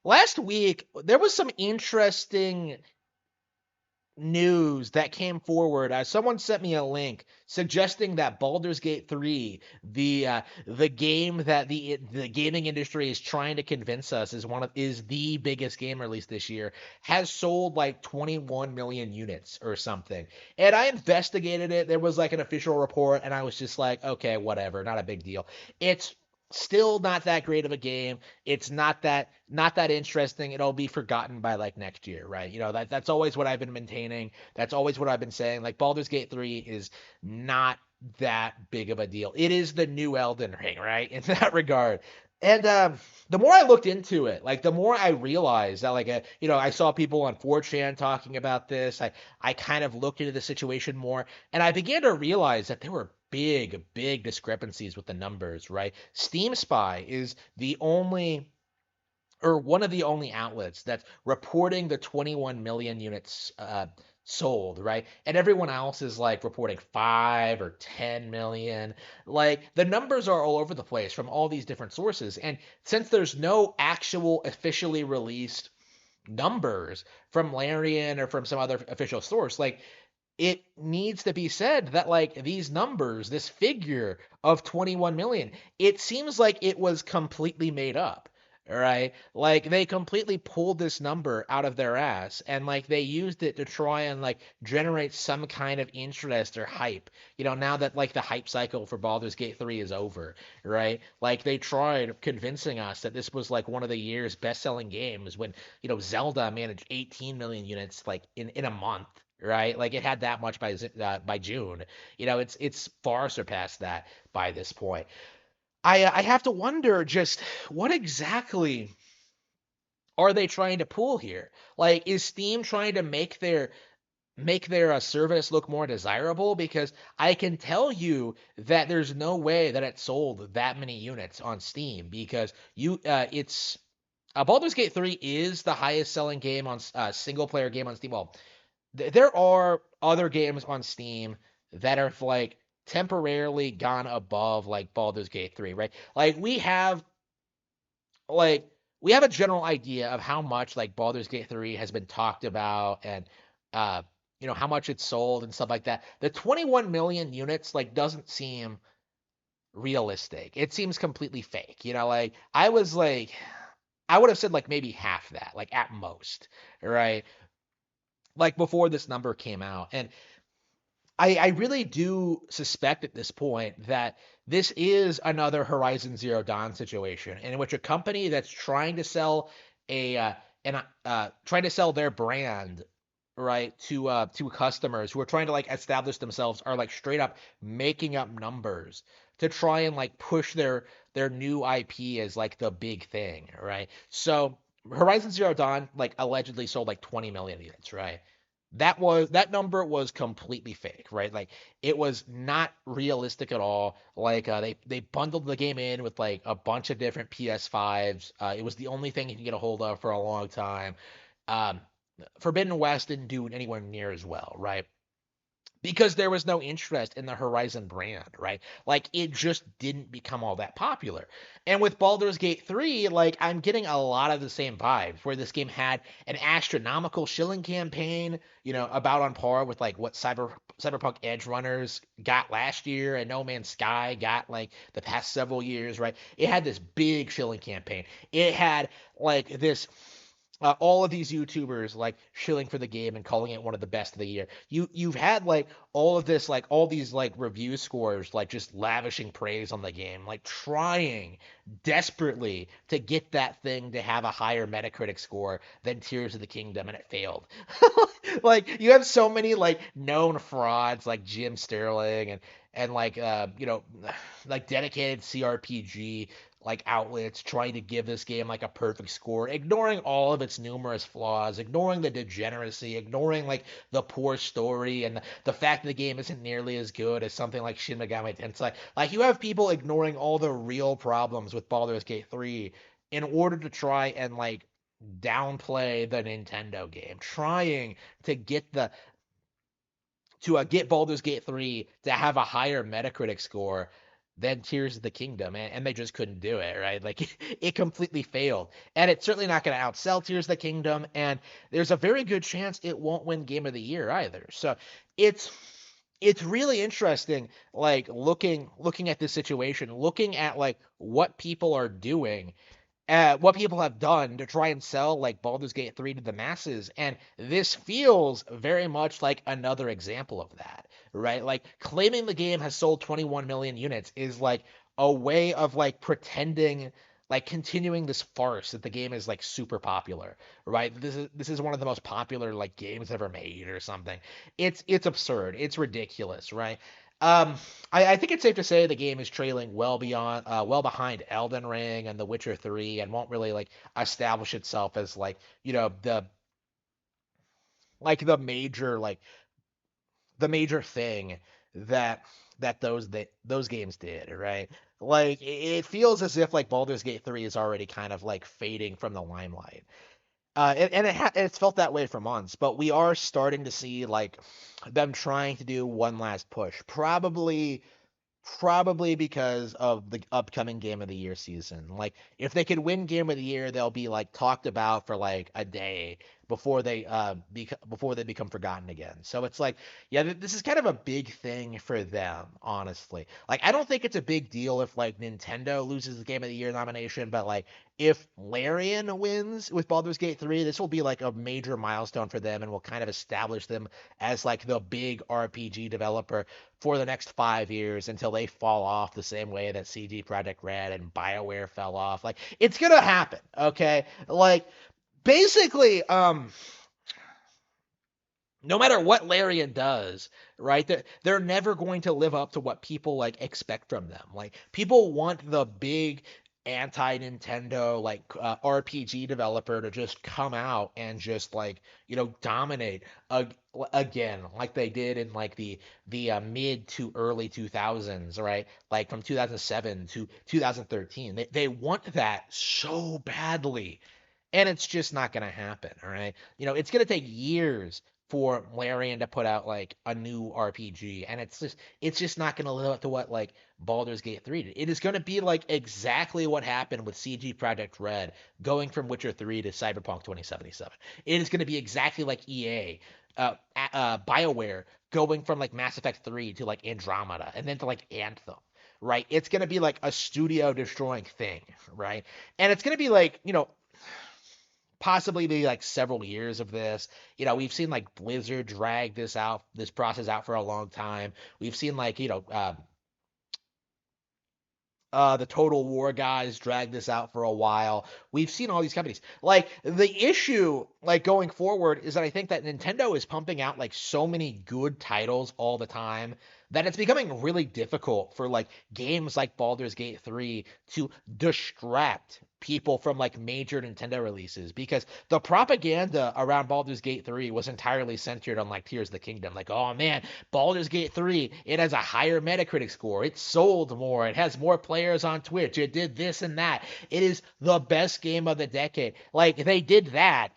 last week there was some interesting news that came forward. Someone sent me a link suggesting that Baldur's Gate 3, the game that the gaming industry is trying to convince us is the biggest game release this year, has sold like 21 million units or something. And I investigated it. There was like an official report, and I was just like, okay, whatever, not a big deal. It's still not that great of a game. It's not that interesting. It'll be forgotten by like next year, right? That's always what I've been maintaining. That's always what I've been saying. Like Baldur's Gate 3 is not that big of a deal. It is the new Elden Ring, right? In that regard. And the more I looked into it, like the more I realized that, like, I saw people on 4chan talking about this. I kind of looked into the situation more, and I began to realize that there were big, big discrepancies with the numbers, right? Steam Spy is the only or one of the only outlets that's reporting the 21 million units sold, right? And everyone else is like reporting 5 or 10 million. Like the numbers are all over the place from all these different sources. And since there's no actual officially released numbers from Larian or from some other official source, like it needs to be said that like these numbers, this figure of 21 million, it seems like it was completely made up. Right? Like they completely pulled this number out of their ass and like they used it to try and like generate some kind of interest or hype. Now that like the hype cycle for Baldur's Gate 3 is over, right? Like they tried convincing us that this was like one of the year's best-selling games when, Zelda managed 18 million units like in a month, right? Like it had that much by June. It's far surpassed that by this point. I have to wonder just what exactly are they trying to pull here? Like, is Steam trying to make their service look more desirable? Because I can tell you that there's no way that it sold that many units on Steam because it's Baldur's Gate 3 is the highest selling game on single player game on Steam. Well, there are other games on Steam that are like temporarily gone above like Baldur's Gate 3, right? Like we have a general idea of how much like Baldur's Gate 3 has been talked about and uh how much it's sold and stuff like that. The 21 million units like doesn't seem realistic. It seems completely fake. Like I would have said like maybe half that, like at most, right? Like before this number came out. And I really do suspect at this point that this is another Horizon Zero Dawn situation in which a company that's trying to sell a trying to sell their brand right to customers who are trying to like establish themselves are like straight up making up numbers to try and like push their new IP as like the big thing, right? So Horizon Zero Dawn like allegedly sold like 20 million units, right? That number was completely fake, right? Like it was not realistic at all. Like they bundled the game in with like a bunch of different PS5s. It was the only thing you can get a hold of for a long time. Um, Forbidden West didn't do anywhere near as well, right? Because there was no interest in the Horizon brand, right? Like it just didn't become all that popular. And with Baldur's Gate 3, like I'm getting a lot of the same vibes where this game had an astronomical shilling campaign, about on par with like what Cyberpunk Edge Runners got last year and No Man's Sky got like the past several years, right? It had this big shilling campaign. It had like this all of these YouTubers like shilling for the game and calling it one of the best of the year. You've had like all of this like all these like review scores like just lavishing praise on the game, like trying desperately to get that thing to have a higher Metacritic score than Tears of the Kingdom, and it failed. Like you have so many like known frauds like Jim Sterling and like like dedicated CRPG like outlets trying to give this game like a perfect score, ignoring all of its numerous flaws, ignoring the degeneracy, ignoring like the poor story and the fact that the game isn't nearly as good as something like Shin Megami Tensei. Like you have people ignoring all the real problems with Baldur's Gate 3 in order to try and like downplay the Nintendo game, trying to get Baldur's Gate 3 to have a higher Metacritic score than Tears of the Kingdom, and they just couldn't do it, right? Like it completely failed. And it's certainly not going to outsell Tears of the Kingdom, and there's a very good chance it won't win Game of the Year either. So it's it's really interesting, like looking at this situation, looking at like what people are doing, what people have done to try and sell like Baldur's Gate 3 to the masses. And this feels very much like another example of that, right? Like claiming the game has sold 21 million units is like a way of like pretending like continuing this farce that the game is like super popular, right? This is one of the most popular like games ever made or something. It's absurd. It's ridiculous, right? Um, I think it's safe to say the game is trailing well behind Elden Ring and The Witcher 3, and won't really like establish itself as like, the major thing that those games did, right? Like it feels as if like Baldur's Gate 3 is already kind of like fading from the limelight. It's felt that way for months, but we are starting to see like them trying to do one last push. Probably because of the upcoming Game of the Year season. Like, if they could win Game of the Year, they'll be like talked about for like a day before they become forgotten again. So it's like, yeah, this is kind of a big thing for them, honestly. Like, I don't think it's a big deal if like Nintendo loses the Game of the Year nomination, but like if Larian wins with Baldur's Gate 3, this will be like a major milestone for them and will kind of establish them as like the big RPG developer for the next 5 years until they fall off the same way that CD Projekt Red and BioWare fell off. Like it's gonna happen, okay? Like basically, no matter what Larian does, right? They're never going to live up to what people like expect from them. Like people want the big anti-Nintendo like RPG developer to just come out and just like dominate ag- again like they did in like the mid to early 2000s, right? Like from 2007 to 2013. They want that so badly, and it's just not going to happen, all right? It's going to take years for Larian to put out like a new RPG, and it's just not going to live up to what like Baldur's Gate 3 did. It is going to be like exactly what happened with CG Project Red going from Witcher 3 to Cyberpunk 2077. It is going to be exactly like EA, BioWare going from like Mass Effect 3 to like Andromeda and then to like Anthem. Right, it's gonna be like a studio destroying thing, right? And it's gonna be like possibly be like several years of this. We've seen like Blizzard drag this process out for a long time. We've seen like, the Total War guys drag this out for a while. We've seen all these companies. Like the issue, like going forward, is that I think that Nintendo is pumping out like so many good titles all the time that it's becoming really difficult for like games like Baldur's Gate 3 to distract people from like major Nintendo releases, because the propaganda around Baldur's Gate 3 was entirely centered on like Tears of the Kingdom. Like, oh man, Baldur's Gate 3, it has a higher Metacritic score. It sold more. It has more players on Twitch. It did this and that. It is the best game of the decade. Like, they did that.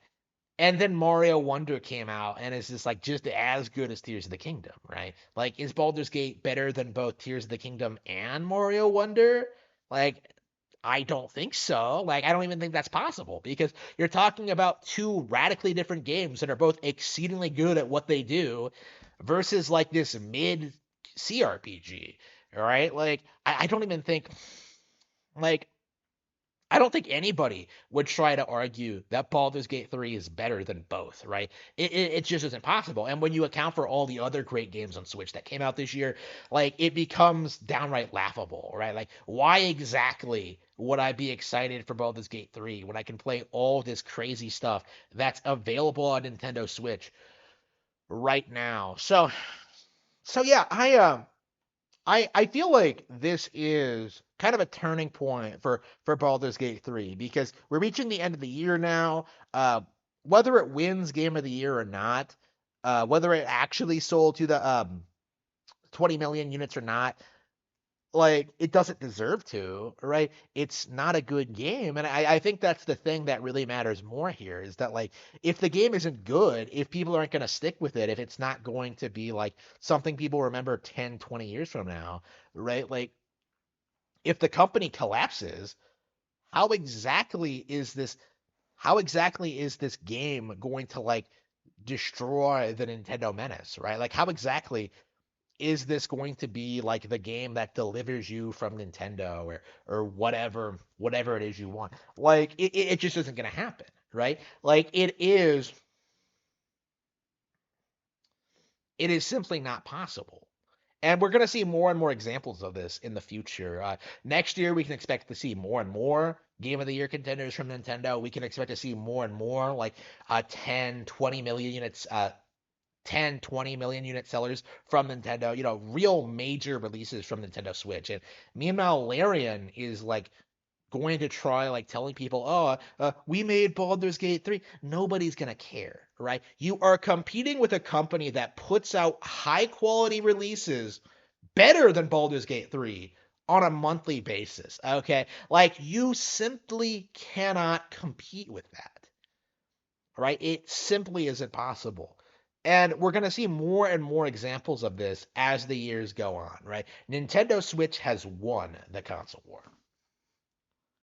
And then Mario Wonder came out and it's just like just as good as Tears of the Kingdom, right? Like, is Baldur's Gate better than both Tears of the Kingdom and Mario Wonder? Like, I don't think so. Like, I don't even think that's possible, because you're talking about two radically different games that are both exceedingly good at what they do versus like this mid CRPG, right? Like, I don't even think, like, I don't think anybody would try to argue that Baldur's Gate 3 is better than both, right? It just isn't possible. And when you account for all the other great games on Switch that came out this year, like it becomes downright laughable, right? Like, why exactly would I be excited for Baldur's Gate 3 when I can play all this crazy stuff that's available on Nintendo Switch right now? So yeah, I feel like this is kind of a turning point for Baldur's Gate 3, because we're reaching the end of the year now. Whether it wins Game of the Year or not, whether it actually sold to the 20 million units or not, like it doesn't deserve to, right? It's not a good game. And I think that's the thing that really matters more here, is that like if the game isn't good, if people aren't going to stick with it, if it's not going to be like something people remember 10, 20 years from now, right? Like if the company collapses, how exactly is this how exactly is this game going to like destroy the Nintendo menace, right? Like how exactly is this going to be like the game that delivers you from Nintendo or whatever it is you want? Like it just isn't going to happen, right? Like it is simply not possible. And we're going to see more and more examples of this in the future. Next year, we can expect to see more and more Game of the Year contenders from Nintendo. We can expect to see more and more like 10, 20 million units, 10, 20 million unit sellers from Nintendo, real major releases from Nintendo Switch. And meanwhile, Larian is like going to try like telling people, oh, we made Baldur's Gate 3. Nobody's going to care, right? You are competing with a company that puts out high quality releases better than Baldur's Gate 3 on a monthly basis, okay? Like, you simply cannot compete with that, right? It simply isn't possible. And we're going to see more and more examples of this as the years go on, right? Nintendo Switch has won the console war.